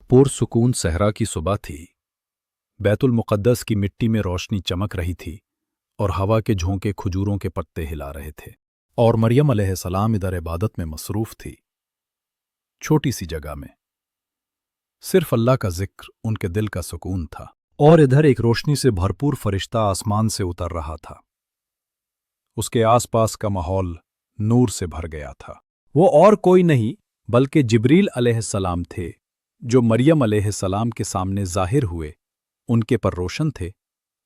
पुरसुकून सहरा की सुबह थी। बैतुल मुक़द्दस की मिट्टी में रोशनी चमक रही थी और हवा के झोंके खजूरों के पत्ते हिला रहे थे, और मरियम अलैहिस्सलाम इधर इबादत में मसरूफ थी। छोटी सी जगह में सिर्फ अल्लाह का जिक्र उनके दिल का सुकून था, और इधर एक रोशनी से भरपूर फरिश्ता आसमान से उतर रहा था। उसके आसपास का माहौल नूर से भर गया था। वो और कोई नहीं बल्कि जिब्रील अलैहिस्सलाम थे, जो मरियम अलैहिस्सलाम के सामने जाहिर हुए। उनके पर रोशन थे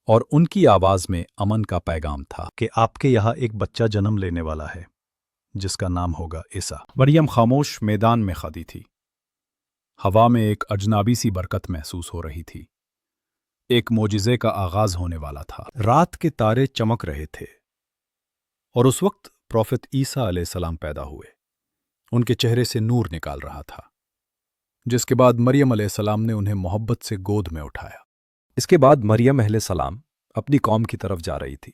और उनकी आवाज में अमन का पैगाम था कि आपके यहाँ एक बच्चा जन्म लेने वाला है, जिसका नाम होगा ईसा। मरियम खामोश मैदान में खड़ी थी। हवा में एक अजनाबी सी बरकत महसूस हो रही थी। एक मोजिज़े का आगाज होने वाला था। रात के तारे चमक रहे थे और उस वक्त प्रोफेट ईसा अलैहिस्सलाम पैदा हुए। उनके चेहरे से नूर निकाल रहा था, जिसके बाद मरियम अलैहिस्सलाम ने उन्हें मोहब्बत से गोद में उठाया। इसके बाद मरियम अलैहिस्सलाम अपनी कौम की तरफ जा रही थी,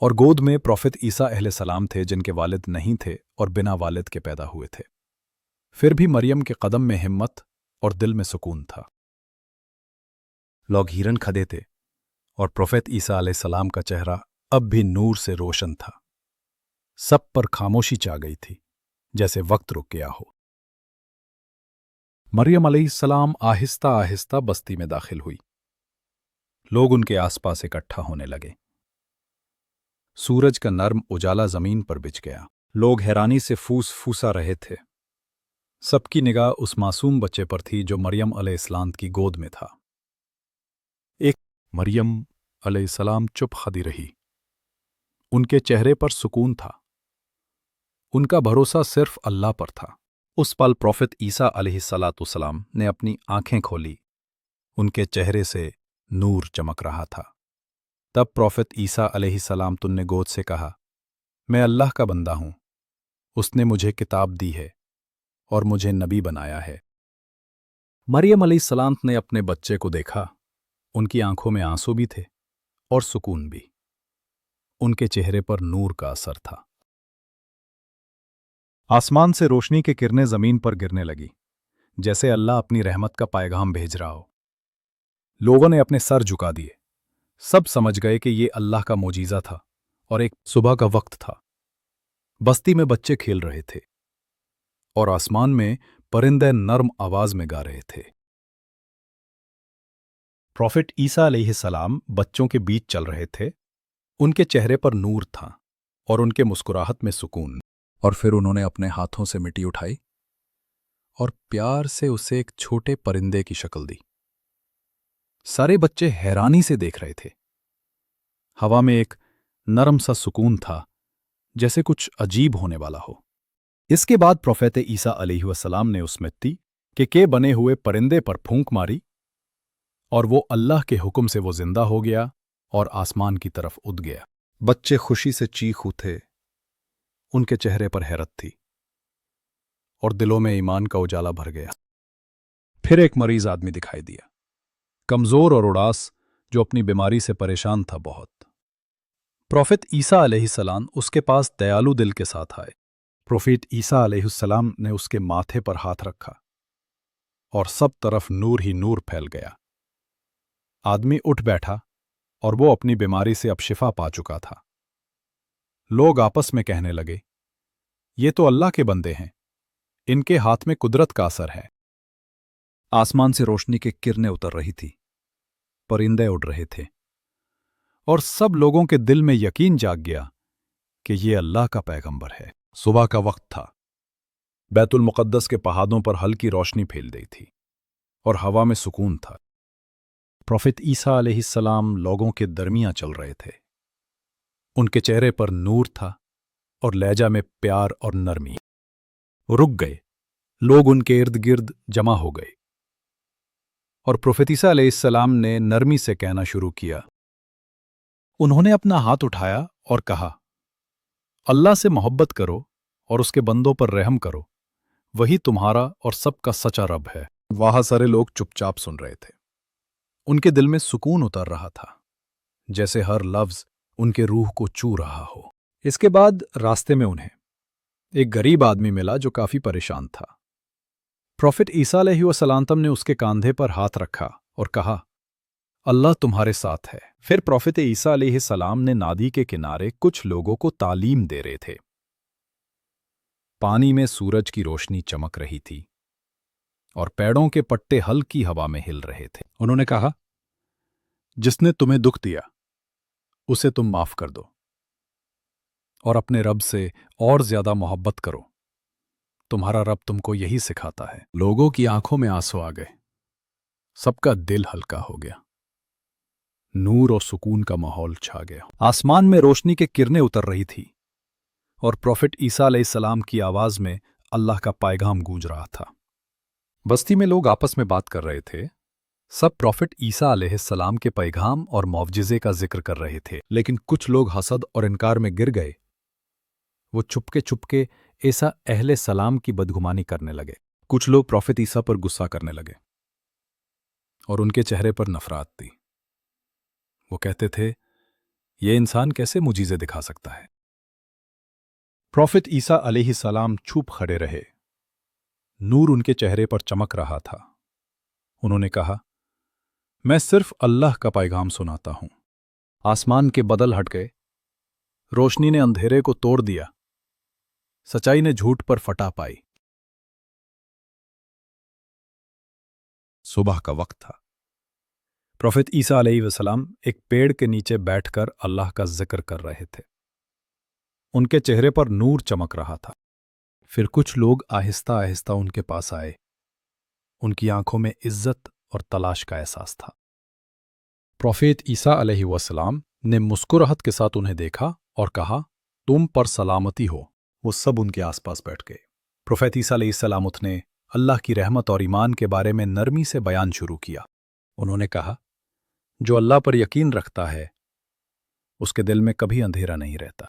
और गोद में प्रोफेट ईसा अलैहिस्सलाम थे, जिनके वालिद नहीं थे और बिना वालिद के पैदा हुए थे। फिर भी मरियम के कदम में हिम्मत और दिल में सुकून था। लोग हिरन खड़े थे और प्रोफेट ईसा अलैहिस्सलाम का चेहरा अब भी नूर से रोशन था। सब पर खामोशी छा गई थी, जैसे वक्त रुक गया हो। मरियम अलैहिस्सलाम आहिस्ता आहिस्ता बस्ती में दाखिल हुई। लोग उनके आसपास इकट्ठा होने लगे। सूरज का नर्म उजाला जमीन पर बिछ गया। लोग हैरानी से फूस फूसा रहे थे। सबकी निगाह उस मासूम बच्चे पर थी जो मरियम अलैहिस्सलाम की गोद में था। एक मरियम अलैहिस्सलाम चुप खड़ी रही। उनके चेहरे पर सुकून था। उनका भरोसा सिर्फ अल्लाह पर था। उस पल प्रोफेट ईसा अलैहिस्सलाम ने अपनी आंखें खोली। उनके चेहरे से नूर चमक रहा था। तब प्रोफेट ईसा अलैहिस्सलाम तुन्ने गोद से कहा, मैं अल्लाह का बंदा हूं। उसने मुझे किताब दी है और मुझे नबी बनाया है। मरियम अलैहिस्सलाम ने अपने बच्चे को देखा। उनकी आंखों में आंसू भी थे और सुकून भी। उनके चेहरे पर नूर का असर था। आसमान से रोशनी की किरणें जमीन पर गिरने लगी, जैसे अल्लाह अपनी रहमत का पैगाम भेज रहा हो। लोगों ने अपने सर झुका दिए। सब समझ गए कि ये अल्लाह का मोजीज़ा था और एक सुबह का वक्त था। बस्ती में बच्चे खेल रहे थे और आसमान में परिंदे नर्म आवाज में गा रहे थे। प्रोफेट ईसा अलैहिस्सलाम बच्चों के बीच चल रहे थे। उनके चेहरे पर नूर था और उनके मुस्कुराहट में सुकून। और फिर उन्होंने अपने हाथों से मिट्टी उठाई और प्यार से उसे एक छोटे परिंदे की शक्ल दी। सारे बच्चे हैरानी से देख रहे थे। हवा में एक नरम सा सुकून था, जैसे कुछ अजीब होने वाला हो। इसके बाद प्रोफेट ईसा अलैहिस्सलाम ने उस मिट्टी के बने हुए परिंदे पर फूंक मारी, और वो अल्लाह के हुक्म से वो जिंदा हो गया और आसमान की तरफ उड़ गया। बच्चे खुशी से चीख उठे। उनके चेहरे पर हैरत थी और दिलों में ईमान का उजाला भर गया। फिर एक मरीज आदमी दिखाई दिया, कमजोर और उदास, जो अपनी बीमारी से परेशान था बहुत। प्रोफेट ईसा अलैहिस्सलाम उसके पास दयालु दिल के साथ आए। प्रोफेट ईसा अलैहिस्सलाम ने उसके माथे पर हाथ रखा और सब तरफ नूर ही नूर फैल गया। आदमी उठ बैठा और वो अपनी बीमारी से अब शिफा पा चुका था। लोग आपस में कहने लगे, ये तो अल्लाह के बंदे हैं, इनके हाथ में कुदरत का असर है। आसमान से रोशनी की किरणें उतर रही थी, परिंदे उड़ रहे थे, और सब लोगों के दिल में यकीन जाग गया कि ये अल्लाह का पैगंबर है। सुबह का वक्त था। बैतुल मुक़द्दस के पहाड़ों पर हल्की रोशनी फैल गई थी और हवा में सुकून था। प्रोफेट ईसा अलैहिस्सलाम लोगों के दरमियां चल रहे थे। उनके चेहरे पर नूर था और लहजा में प्यार और नरमी। रुक गए। लोग उनके इर्द गिर्द जमा हो गए और प्रोफेट ईसा अलैहिस्सलाम ने नरमी से कहना शुरू किया। उन्होंने अपना हाथ उठाया और कहा, अल्लाह से मोहब्बत करो और उसके बंदों पर रहम करो, वही तुम्हारा और सबका सच्चा रब है। वहां सारे लोग चुपचाप सुन रहे थे। उनके दिल में सुकून उतर रहा था, जैसे हर लफ्ज उनके रूह को छू रहा हो। इसके बाद रास्ते में उन्हें एक गरीब आदमी मिला जो काफी परेशान था। प्रोफेट ईसा अलैहिस्सलाम ने उसके कांधे पर हाथ रखा और कहा, अल्लाह तुम्हारे साथ है। फिर प्रोफेट ईसा अलैहिस्सलाम ने नादी के किनारे कुछ लोगों को तालीम दे रहे थे। पानी में सूरज की रोशनी चमक रही थी और पेड़ों के पत्ते हल्की हवा में हिल रहे थे। उन्होंने कहा, जिसने तुम्हें दुख दिया उसे तुम माफ कर दो और अपने रब से और ज्यादा मोहब्बत करो। तुम्हारा रब तुमको यही सिखाता है। लोगों की आंखों में आंसू आ गए, सबका दिल हल्का हो गया, नूर और सुकून का माहौल छा गया। आसमान में रोशनी के किरणें उतर रही थी और प्रोफेट ईसा अलैहिस्सलाम की आवाज में अल्लाह का पैगाम गूंज रहा था। बस्ती में लोग आपस में बात कर रहे थे। सब प्रोफेट ईसा अलैहिस्सलाम के पैगाम और मौजज़े का जिक्र कर रहे थे, लेकिन कुछ लोग हसद और इनकार में गिर गए। वो चुपके चुपके ईसा अहले सलाम की बदगुमानी करने लगे। कुछ लोग प्रोफेट ईसा पर गुस्सा करने लगे और उनके चेहरे पर नफरत थी। वो कहते थे, ये इंसान कैसे मुजीज़े दिखा सकता है। प्रोफेट ईसा अलैहिस्सलाम चुप खड़े रहे। नूर उनके चेहरे पर चमक रहा था। उन्होंने कहा, मैं सिर्फ अल्लाह का पैगाम सुनाता हूं। आसमान के बदल हट गए, रोशनी ने अंधेरे को तोड़ दिया, सच्चाई ने झूठ पर फटा पाई। सुबह का वक्त था। प्रोफेट ईसा अलैहिस्सलाम एक पेड़ के नीचे बैठकर अल्लाह का जिक्र कर रहे थे। उनके चेहरे पर नूर चमक रहा था। फिर कुछ लोग आहिस्ता आहिस्ता उनके पास आए। उनकी आंखों में इज्जत और तलाश का एहसास था। प्रोफेट ईसा अलैहिस्सलाम ने मुस्कुराहट के साथ उन्हें देखा और कहा, तुम पर सलामती हो। वो सब उनके आसपास बैठ गए। प्रोफेट ईसा अलैहिस्सलाम ने अल्लाह की रहमत और ईमान के बारे में नरमी से बयान शुरू किया। उन्होंने कहा, जो अल्लाह पर यकीन रखता है उसके दिल में कभी अंधेरा नहीं रहता।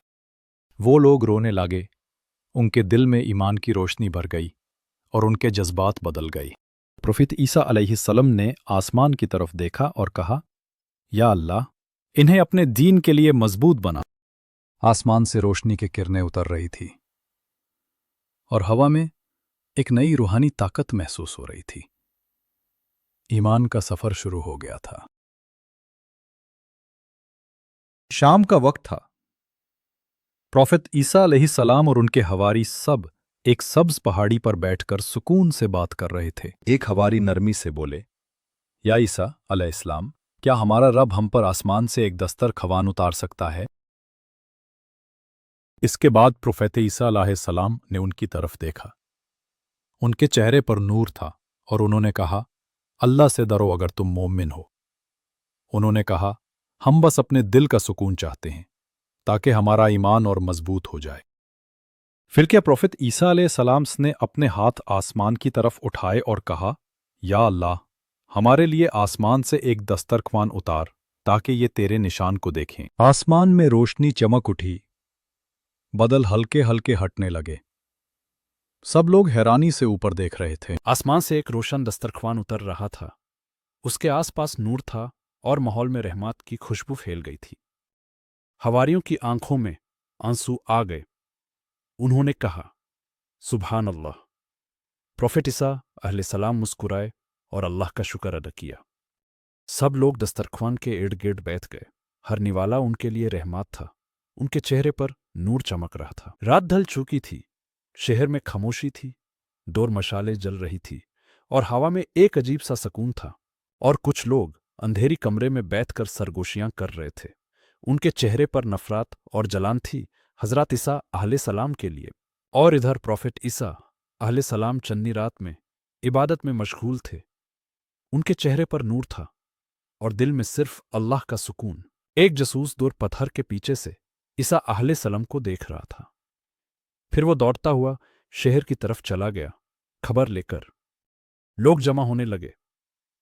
वो लोग रोने लगे। उनके दिल में ईमान की रोशनी भर गई और उनके जज्बात बदल गई। प्रोफेट ईसा अलैहिस्सलाम ने आसमान की तरफ देखा और कहा, या अल्लाह, इन्हें अपने दीन के लिए मजबूत बना। आसमान से रोशनी की किरणें उतर रही थी और हवा में एक नई रूहानी ताकत महसूस हो रही थी। ईमान का सफर शुरू हो गया था। शाम का वक्त था। प्रोफेट ईसा अलैहिस्सलाम और उनके हवारी सब एक सब्ज पहाड़ी पर बैठकर सुकून से बात कर रहे थे। एक हवारी नरमी से बोले, या ईसा अलैहिस्सलाम, क्या हमारा रब हम पर आसमान से एक दस्तरख्वान उतार सकता है? इसके बाद प्रोफेट ईसा अलैहिस्सलाम ने उनकी तरफ देखा। उनके चेहरे पर नूर था और उन्होंने कहा, अल्लाह से डरो अगर तुम मोमिन हो। उन्होंने कहा, हम बस अपने दिल का सुकून चाहते हैं ताकि हमारा ईमान और मजबूत हो जाए। फिर क्या प्रोफेट ईसा अलैहिस्सलाम ने अपने हाथ आसमान की तरफ उठाए और कहा, या अल्लाह, हमारे लिए आसमान से एक दस्तरख्वान उतार ताकि ये तेरे निशान को देखें। आसमान में रोशनी चमक उठी, बदल हल्के हल्के हटने लगे। सब लोग हैरानी से ऊपर देख रहे थे। आसमान से एक रोशन दस्तरख्वान उतर रहा था। उसके आसपास नूर था और माहौल में रहमत की खुशबू फैल गई थी। हवारियों की आंखों में आंसू आ गए। उन्होंने कहा, सुभान अल्लाह। प्रोफेट ईसा अलैहिस्सलाम मुस्कुराए और अल्लाह का शुक्र अदा किया। सब लोग दस्तरख्वान के इर्द गिर्द बैठ गए। हर निवाला उनके लिए रहमत था। उनके चेहरे पर नूर चमक रहा था। रात ढल चुकी थी। शहर में खामोशी थी। दो मशालें जल रही थी और हवा में एक अजीब सा सुकून था। और कुछ लोग अंधेरी कमरे में बैठकर सरगोशियां कर रहे थे। उनके चेहरे पर नफरत और जलान थी हजरत ईसा अलैहिस्सलाम के लिए। और इधर प्रोफेट ईसा अलैहिस्सलाम चन्नी रात में इबादत में मशगूल थे। उनके चेहरे पर नूर था और दिल में सिर्फ अल्लाह का सुकून। एक जसूस दूर पत्थर के पीछे से ईसा अलैहिस्सलाम को देख रहा था। फिर वो दौड़ता हुआ शहर की तरफ चला गया, खबर लेकर। लोग जमा होने लगे।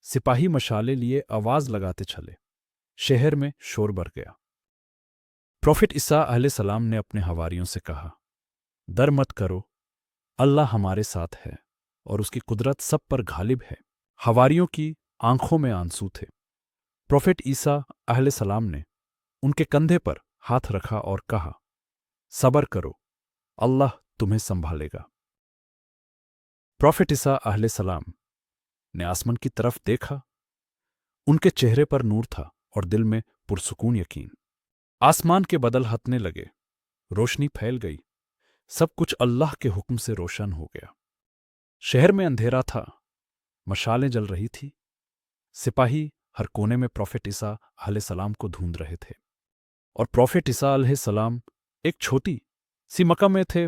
सिपाही मशाले लिए आवाज लगाते चले। शहर में शोर बढ़ गया। प्रोफेट ईसा अलैहिस्सलाम ने अपने हवारियों से कहा, डर मत करो, अल्लाह हमारे साथ है और उसकी कुदरत सब पर घालिब है। हवारियों की आंखों में आंसू थे। प्रोफेट ईसा अलैहिस्सलाम ने उनके कंधे पर हाथ रखा और कहा, सब्र करो, अल्लाह तुम्हें संभालेगा। प्रॉफिट ईसा अलैहिस्सलाम ने आसमान की तरफ देखा। उनके चेहरे पर नूर था और दिल में पुरसुकून यकीन। आसमान के बदल हटने लगे, रोशनी फैल गई, सब कुछ अल्लाह के हुक्म से रोशन हो गया। शहर में अंधेरा था, मशालें जल रही थी, सिपाही हर कोने में प्रॉफिट ईसा अलैहिस्सलाम को ढूंढ रहे थे। और प्रॉफिट ईसा अलैहिस्सलाम एक छोटी सी मक्का में थे।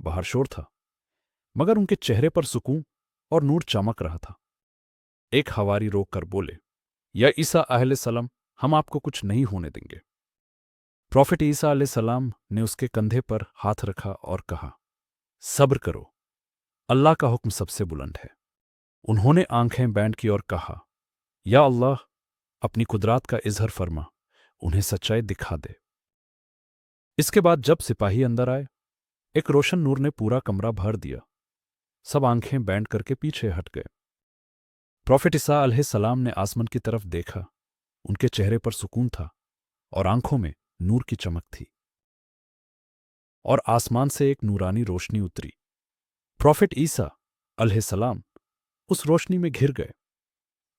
बाहर शोर था, मगर उनके चेहरे पर सुकून और नूर चमक रहा था। एक हवारी रोक कर बोले, या ईसा अलैहिस्सलाम, हम आपको कुछ नहीं होने देंगे। प्रॉफिट ईसा अलैहिस्सलाम ने उसके कंधे पर हाथ रखा और कहा, सब्र करो, अल्लाह का हुक्म सबसे बुलंद है। उन्होंने आंखें बैंड की और कहा, या अल्लाह, अपनी कुदरत का इजहर फरमा, उन्हें सच्चाई दिखा दे। इसके बाद जब सिपाही अंदर आए, एक रोशन नूर ने पूरा कमरा भर दिया। सब आंखें बैंड करके पीछे हट गए। प्रॉफिट ईसा अलैहिस्सलाम ने आसमान की तरफ देखा। उनके चेहरे पर सुकून था और आंखों में नूर की चमक थी। और आसमान से एक नूरानी रोशनी उतरी। प्रॉफिट ईसा अलैहिस्सलाम उस रोशनी में घिर गए।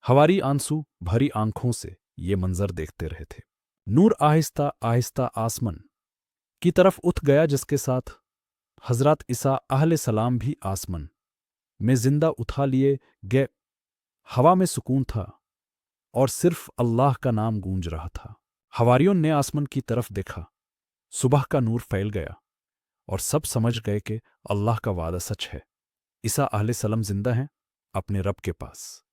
हवारी आंसू भरी आंखों से ये मंजर देखते रहे थे। नूर आहिस्ता आहिस्ता आसमान की तरफ उठ गया, जिसके साथ हजरत ईसा अलैहिस्सलाम भी आसमान में जिंदा उठा लिए गए। हवा में सुकून था और सिर्फ अल्लाह का नाम गूंज रहा था। हवारियों ने आसमान की तरफ देखा, सुबह का नूर फैल गया और सब समझ गए कि अल्लाह का वादा सच है। ईसा अलैहिस्सलाम जिंदा हैं अपने रब के पास।